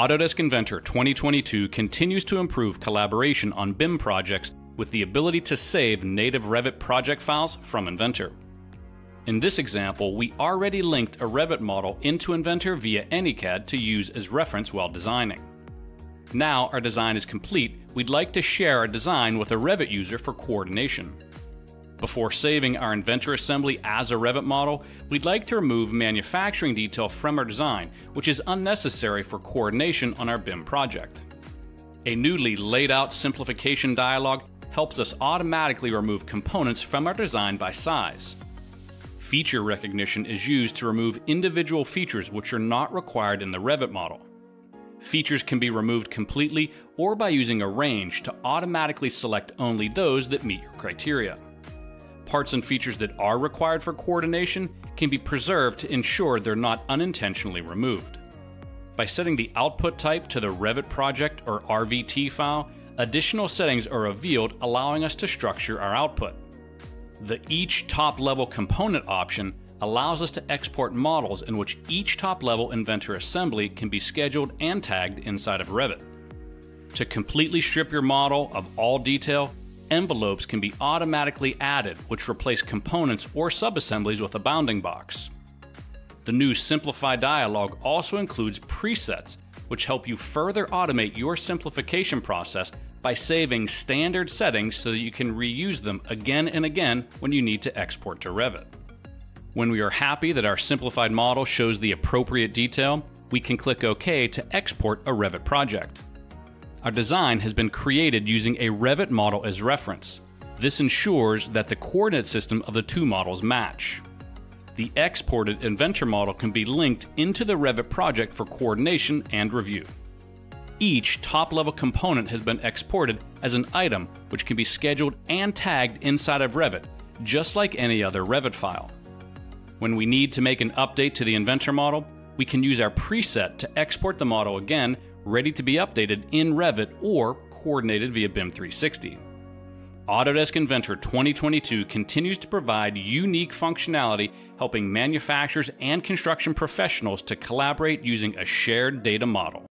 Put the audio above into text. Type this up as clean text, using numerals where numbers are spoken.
Autodesk Inventor 2022 continues to improve collaboration on BIM projects with the ability to save native Revit project files from Inventor. In this example, we already linked a Revit model into Inventor via AnyCAD to use as reference while designing. Now our design is complete, we'd like to share our design with a Revit user for coordination. Before saving our Inventor assembly as a Revit model, we'd like to remove manufacturing detail from our design, which is unnecessary for coordination on our BIM project. A newly laid out simplification dialog helps us automatically remove components from our design by size. Feature recognition is used to remove individual features which are not required in the Revit model. Features can be removed completely or by using a range to automatically select only those that meet your criteria. Parts and features that are required for coordination can be preserved to ensure they're not unintentionally removed. By setting the output type to the Revit project or RVT file, additional settings are revealed, allowing us to structure our output. The Each Top-Level Component option allows us to export models in which each top-level Inventor assembly can be scheduled and tagged inside of Revit. To completely strip your model of all detail, envelopes can be automatically added, which replace components or subassemblies with a bounding box. The new Simplify dialog also includes presets, which help you further automate your simplification process by saving standard settings so that you can reuse them again and again when you need to export to Revit. When we are happy that our simplified model shows the appropriate detail, we can click OK to export a Revit project. Our design has been created using a Revit model as reference. This ensures that the coordinate system of the two models match. The exported Inventor model can be linked into the Revit project for coordination and review. Each top-level component has been exported as an item which can be scheduled and tagged inside of Revit, just like any other Revit file. When we need to make an update to the Inventor model, we can use our preset to export the model again, ready to be updated in Revit or coordinated via BIM 360. Autodesk Inventor 2022 continues to provide unique functionality, helping manufacturers and construction professionals to collaborate using a shared data model.